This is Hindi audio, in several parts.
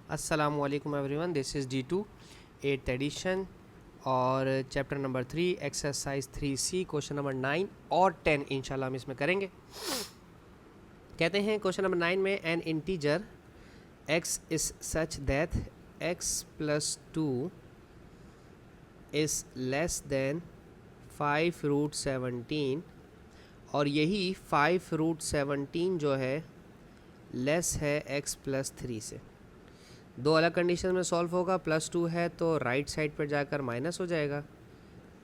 अस्सलामुअलैकुम everyone, this is D2 8th edition और chapter number 3 exercise 3C question number 9 और 10 इंशाल्लाह हम इसमें करेंगे। कहते हैं क्वेश्चन नंबर 9 में N integer x is such that x plus 2 is less then 5√17 और यही 5√17 जो है लेस है x प्लस 3 से। दो अलग कंडीशन में सॉल्व होगा। प्लस 2 है तो राइट साइड पर जाकर माइनस हो जाएगा,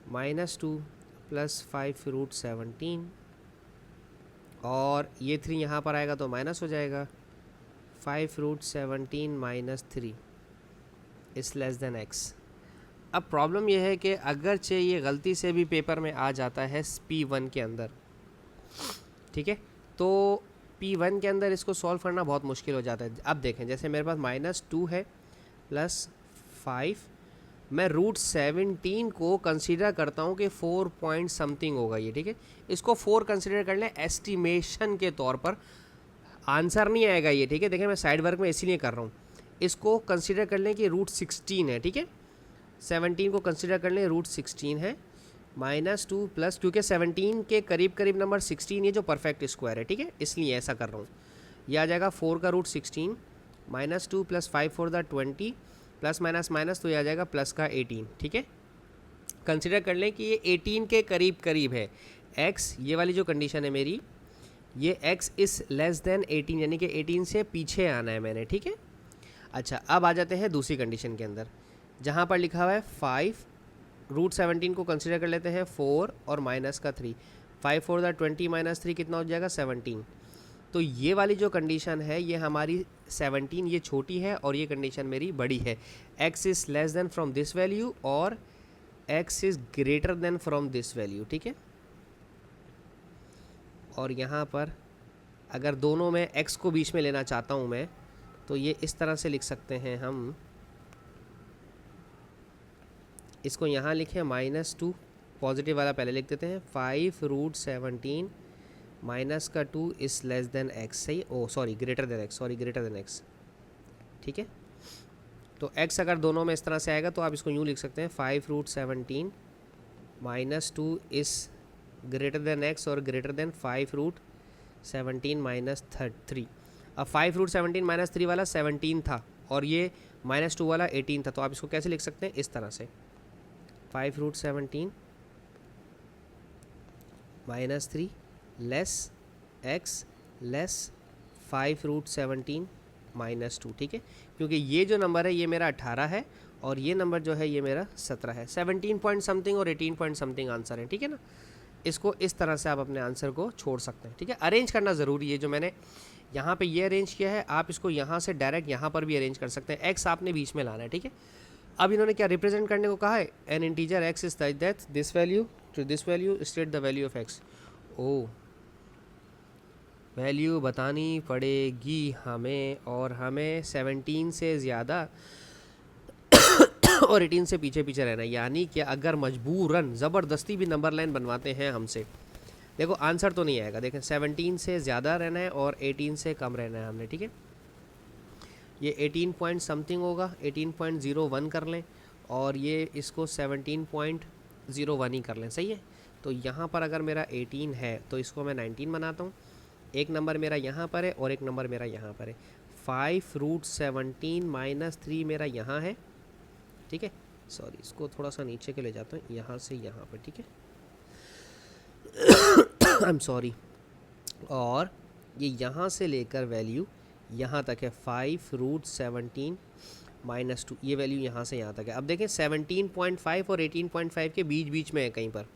-2 प्लस 5√17 और ये 3 यहाँ पर आएगा तो माइनस हो जाएगा। 5√17 माइनस 3 इस लेस देन x। अब प्रॉब्लम यह है कि अगरचे ये गलती से भी पेपर में आ जाता है P1 के अंदर, ठीक है, तो P1 के अंदर इसको सॉल्व करना बहुत मुश्किल हो जाता है। अब देखें, जैसे मेरे पास -2 है प्लस 5, मैं √17 को कंसीडर करता हूँ कि 4 पॉइंट समथिंग होगा ये, ठीक है। इसको 4 कंसीडर कर लें एस्टिमेशन के तौर पर, आंसर नहीं आएगा ये, ठीक है। देखें मैं साइड वर्क में इसीलिए कर रहा हूँ। इसको कंसीडर कर लें कि √16 है, ठीक है। 17 को कंसीडर कर लें √16 है, -2 प्लस, क्योंकि 17 के करीब करीब नंबर 16 ये जो परफेक्ट स्क्वायर है, ठीक है, इसलिए ऐसा कर रहा हूँ। यह आ जाएगा 4 का √16 -2 plus 5 4 the 20 plus minus minus तो ये आ जाएगा प्लस का 18, ठीक है। कंसिडर कर लें कि ये 18 के करीब करीब है x, ये वाली जो कंडीशन है मेरी, ये x इज़ लेस देन 18 यानी कि 18 से पीछे आना है मैंने, ठीक है। अच्छा, अब आ जाते हैं दूसरी कंडीशन के अंदर, जहाँ पर लिखा हुआ है 5√17 को कंसिडर कर लेते हैं 4 और माइनस का 3, 5 4 द 20 माइनस 3 कितना हो जाएगा 17। तो ये वाली जो कंडीशन है ये हमारी 17 ये छोटी है और ये कंडीशन मेरी बड़ी है। x is less then from this value और x is greater than from this value, ठीक है। और यहाँ पर अगर दोनों में x को बीच में लेना चाहता हूँ मैं, तो ये इस तरह से लिख सकते हैं हम, इसको यहाँ लिखें -2, पॉजिटिव वाला पहले लिख देते हैं, 5√17 माइनस का 2 इज़ लेस देन x, सही, oh sorry greater than x, sorry greater than x, ठीक है। तो x अगर दोनों में इस तरह से आएगा तो आप इसको यूँ लिख सकते हैं 5√17 -2 इज़ ग्रेटर देन x और ग्रेटर देन 5√17 माइनस 3। अब 5√17 माइनस 3 वाला 17 था और ये -2 वाला 18 था, तो आप इसको कैसे लिख सकते हैं, इस तरह से 5√17 minus 3 less x less 5√17 minus 2, ठीक है। क्योंकि ये जो नंबर है ये मेरा 18 है और ये नंबर जो है ये मेरा 17 है। 17 पॉइंट समथिंग और 18 पॉइंट समथिंग आंसर है, ठीक है ना। इसको इस तरह से आप अपने आंसर को छोड़ सकते हैं, ठीक है। अरेंज करना ज़रूरी है, जो मैंने यहाँ पे ये अरेंज किया है आप इसको यहाँ से डायरेक्ट यहाँ पर भी अरेंज कर सकते हैं। एक्स आपने बीच में लाना है, ठीक है। अब इन्होंने क्या रिप्रेजेंट करने को कहा है, an integer x is that this value to this value state the value of x. ओ, वैल्यू बतानी पड़ेगी हमें और हमें 17 से ज़्यादा और 18 से पीछे पीछे रहना है, यानी कि अगर मजबूरन ज़बरदस्ती भी नंबर लाइन बनवाते हैं हमसे, देखो आंसर तो नहीं आएगा। देखें 17 से ज़्यादा रहना है और 18 से कम रहना है हमने, ठीक है। ये 18 पॉइंट समथिंग होगा, 18.01 कर लें और ये इसको 17.01 ही कर लें, सही है। तो यहाँ पर अगर मेरा 18 है तो इसको मैं 19 बनाता हूँ, एक नंबर मेरा यहाँ पर है और एक नंबर मेरा यहाँ पर है। 5√17 माइनस 3 मेरा यहाँ है, ठीक है। सॉरी, इसको थोड़ा सा नीचे के ले जाता हूँ, यहाँ से यहाँ पर, ठीक है। आई एम सॉरी, और ये यहाँ से लेकर वैल्यू यहाँ तक है 5√17 माइनस 2, ये वैल्यू यहाँ से यहाँ तक है। अब देखें 17.5 और 18.5 के बीच बीच में है कहीं पर।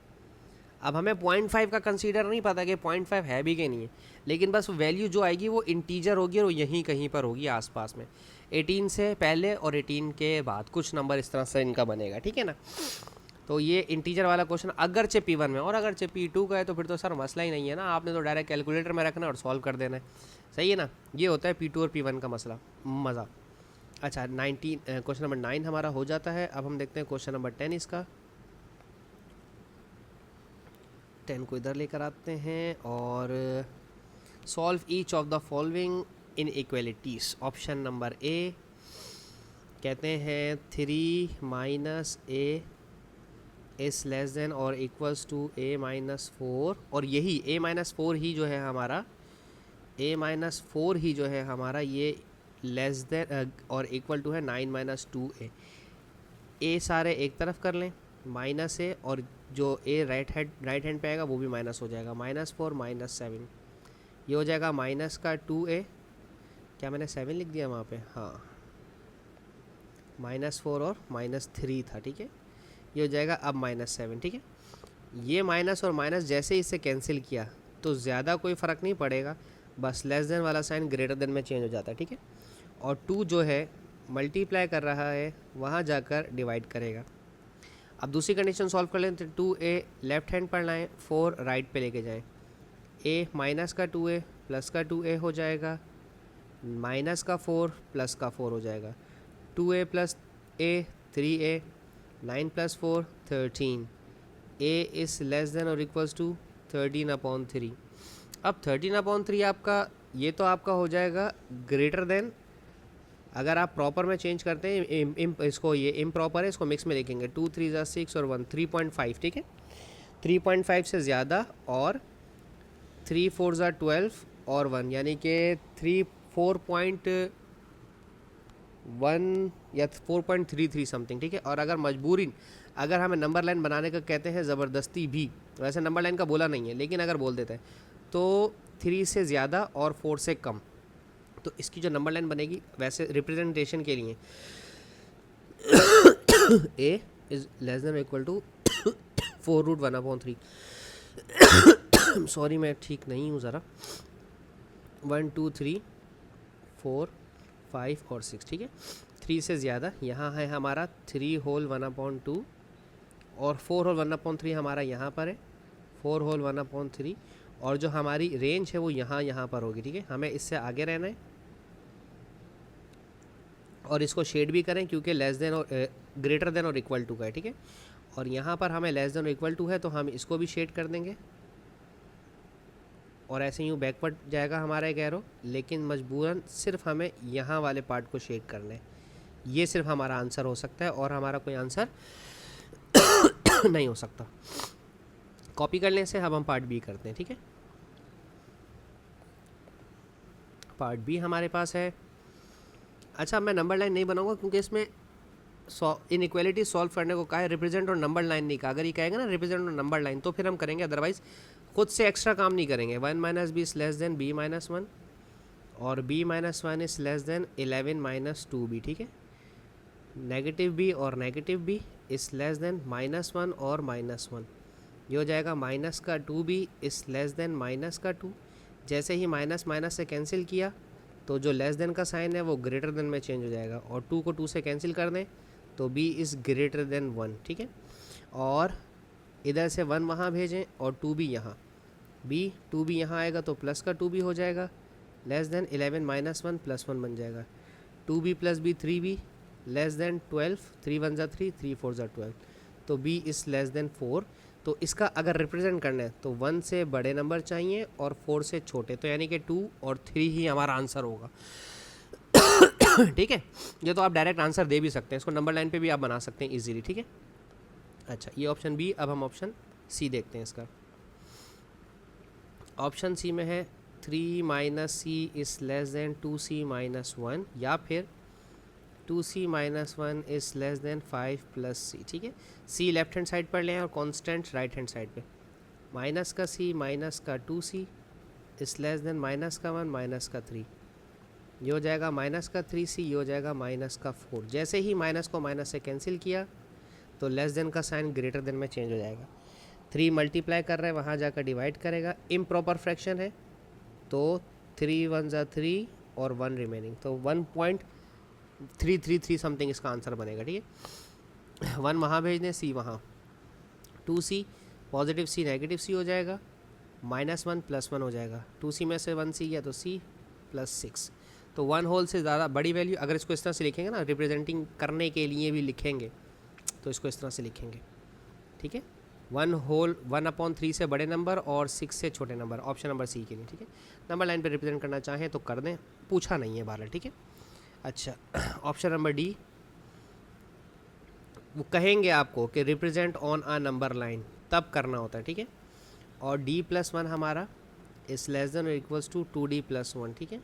अब हमें 0.5 का कंसीडर नहीं पता कि 0.5 है भी कि नहीं है, लेकिन बस वैल्यू जो आएगी वो इंटीजर होगी और यहीं कहीं पर होगी आसपास में, 18 से पहले और 18 के बाद कुछ नंबर इस तरह से इनका बनेगा, ठीक है ना। तो ये इंटीजर वाला क्वेश्चन अगरचे P1 में और अगरचे P2 का है तो फिर तो सर मसला ही नहीं है ना, आपने तो डायरेक्ट कैलकुलेटर में रखना और सॉल्व कर देना है, सही है ना। ये होता है P2 और P1 का मसला, मज़ा। अच्छा, 19 क्वेश्चन नंबर 9 हमारा हो जाता है। अब हम देखते हैं क्वेश्चन नंबर 10 इसका। 10 को इधर लेकर आते हैं और solve each of the following inequalities. Option number A कहते हैं 3 minus A is less than और इक्वल्स टू ए माइनस 4, और यही a माइनस 4 ही जो है हमारा ये लेस देन और इक्वल टू है 9 माइनस 2a। ए सारे एक तरफ कर लें, माइनस ए, और जो ए राइट हैंड पे आएगा वो भी माइनस हो जाएगा, -4 -7, ये हो जाएगा माइनस का 2a। क्या मैंने 7 लिख दिया वहाँ पे? हाँ, -4 और -3 था, ठीक है। ये हो जाएगा अब -7, ठीक है। ये माइनस और माइनस जैसे ही इससे कैंसिल किया तो ज़्यादा कोई फ़र्क नहीं पड़ेगा, बस लेस देन वाला साइन ग्रेटर देन में चेंज हो जाता है, ठीक है। और 2 जो है मल्टीप्लाई कर रहा है, वहाँ जाकर डिवाइड करेगा। अब दूसरी कंडीशन सॉल्व कर लें तो 2a लेफ्ट हैंड पर लाएँ, 4 राइट पे लेके जाएं। a माइनस का 2a प्लस का 2a हो जाएगा, माइनस का 4 प्लस का 4 हो जाएगा, 2a plus a 3a, 9 plus 4 13, a is less than और इक्वल्स टू 13/3। अब 13/3 आपका ये तो आपका हो जाएगा ग्रेटर देन, अगर आप प्रॉपर में चेंज करते हैं इसको, ये इम्प्रॉपर है, इसको मिक्स में लिखेंगे, 2 3 ज़ा 6 और 1 3.5, ठीक है। 3.5 से ज़्यादा और 3 4 ज़ा 12 और 1, यानी कि 4.1 या 4.33 समथिंग, ठीक है। और अगर मजबूरीन अगर हमें नंबर लाइन बनाने का कहते हैं ज़बरदस्ती भी, वैसे नंबर लाइन का बोला नहीं है लेकिन अगर बोल देते हैं तो 3 से ज़्यादा और 4 से कम, तो इसकी जो नंबर लाइन बनेगी वैसे रिप्रेजेंटेशन के लिए a is less than equal to 4√1/3। Sorry मैं ठीक नहीं हूँ ज़रा, 1 2 3 4 5 और 6, ठीक है। 3 से ज़्यादा यहाँ है हमारा 3 होल 1/2 और 4 होल 1/3 हमारा यहाँ पर है, 4 होल 1/3, और जो हमारी रेंज है वो यहाँ पर होगी, ठीक है। हमें इससे आगे रहना है और इसको शेड भी करें क्योंकि लेस देन और ग्रेटर देन और इक्वल टू का है, ठीक है। और यहाँ पर हमें लेस देन और इक्वल टू है तो हम इसको भी शेड कर देंगे, और ऐसे यूँ बैकवर्ड जाएगा हमारा एक एरो, लेकिन मजबूरन सिर्फ हमें यहाँ वाले पार्ट को शेड करना है। ये सिर्फ हमारा आंसर हो सकता है और हमारा कोई आंसर नहीं हो सकता। कॉपी करने से अब हम पार्ट बी करते हैं, ठीक है। पार्ट बी हमारे पास है। अच्छा, मैं नंबर लाइन नहीं बनाऊंगा क्योंकि इसमें इनइक्वालिटी सॉल्व करने को कहा है, रिप्रेजेंट और नंबर लाइन नहीं कहा। अगर ये कहेगा ना रिप्रेजेंट और नंबर लाइन तो फिर हम करेंगे, अदरवाइज खुद से एक्स्ट्रा काम नहीं करेंगे। 1 - b is less then b - 1 और b - 1 is less then 11 - 2b, ठीक है। नेगेटिव b और negative b is less then -1 और -1, ये हो जाएगा माइनस का 2b is less then minus का 2। जैसे ही माइनस माइनस से कैंसिल किया तो जो लेस देन का साइन है वो ग्रेटर देन में चेंज हो जाएगा, और 2 को 2 से कैंसिल कर दें तो b इज़ ग्रेटर देन 1, ठीक है। और इधर से 1 वहाँ भेजें और 2b यहाँ, 2b यहाँ आएगा तो प्लस का 2b हो जाएगा, लेस देन 11 - 1 + 1 बन जाएगा, 2b + b 3b less than 12, 3 1 ज़ा 3, 3 4 ज़ा 12, तो b इज़ लेस देन 4। तो इसका अगर रिप्रेजेंट करना है तो 1 से बड़े नंबर चाहिए और 4 से छोटे, तो यानी कि 2 और 3 ही हमारा आंसर होगा। ठीक है, ये तो आप डायरेक्ट आंसर दे भी सकते हैं, इसको नंबर लाइन पे भी आप बना सकते हैं इजीली, ठीक है। अच्छा, ये ऑप्शन बी। अब हम ऑप्शन सी देखते हैं इसका। ऑप्शन सी में है 3 - c is less then 2c - 1, या फिर 2c - 1 is less then 5 + c, ठीक है। c लेफ्ट हैंड साइड पर लें और कांस्टेंट राइट हैंड साइड पे, माइनस का c माइनस का 2c is less then minus का 1 माइनस का 3, ये हो जाएगा माइनस का 3c, ये हो जाएगा माइनस का 4। जैसे ही माइनस को माइनस से कैंसिल किया तो लेस देन का साइन ग्रेटर देन में चेंज हो जाएगा। 3 मल्टीप्लाई कर रहे हैं, वहाँ जाकर डिवाइड करेगा, इम्प्रॉपर फ्रैक्शन है तो 3 1 ज़ा 3 और 1 रिमेनिंग, तो 1.333 समथिंग इसका आंसर बनेगा, ठीक है। 1 वहाँ भेज दें, c वहाँ, 2c positive c negative c हो जाएगा, -1 + 1 हो जाएगा, 2c में से 1c गया तो c + 6, तो 1 होल से ज़्यादा बड़ी वैल्यू, अगर इसको इस तरह से लिखेंगे ना, रिप्रेजेंटिंग करने के लिए भी लिखेंगे तो इसको इस तरह से लिखेंगे, ठीक है। 1 होल 1/3 से बड़े नंबर और 6 से छोटे नंबर, ऑप्शन नंबर सी के लिए, ठीक है। नंबर लाइन पे रिप्रेजेंट करना चाहें तो कर दें, पूछा नहीं है बारह, ठीक है। अच्छा, ऑप्शन नंबर डी वो कहेंगे आपको कि represent on a number line, तब करना होता है, ठीक है। और d+1 हमारा इस less than equals to 2d+1, ठीक है।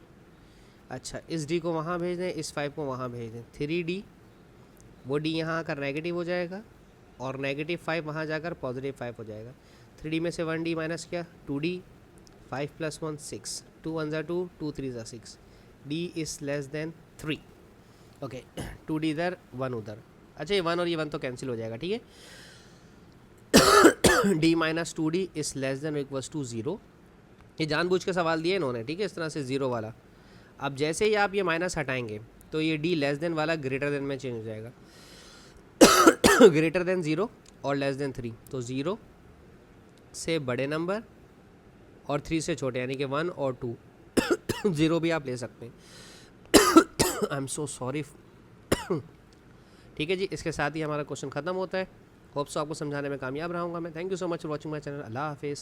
अच्छा, इस d को वहाँ भेज दें, इस 5 को वहाँ भेज दें, 3d, वो d यहाँ आकर नेगेटिव हो जाएगा और -5 वहाँ जाकर +5 हो जाएगा। 3d में से 1d माइनस किया 2d, 5 + 1 6, 2 1 ज़ा 2, 2 3 ज़ा 6, d is less then 3। Okay, 2d इधर 1 उधर। अच्छा, ये 1 और ये 1 तो कैंसिल हो जाएगा, ठीक है। d - 2d is less than equals to 0। ये जानबूझ के सवाल दिए इन्होंने, ठीक है, इस तरह से 0 वाला। अब जैसे ही आप ये माइनस हटाएंगे तो ये d लेस देन वाला ग्रेटर देन में चेंज हो जाएगा। ग्रेटर देन 0 और लेस देन 3, तो 0 से बड़े नंबर और 3 से छोटे, यानी कि 1 और 2। 0 भी आप ले सकते हैं। I am so sorry. ठीक है जी, इसके साथ ही हमारा क्वेश्चन ख़त्म होता है। होप्स आपको समझाने में कामयाब रहा हूँगा मैं। Thank you so much for watching my channel. अल्लाह हाफिज़।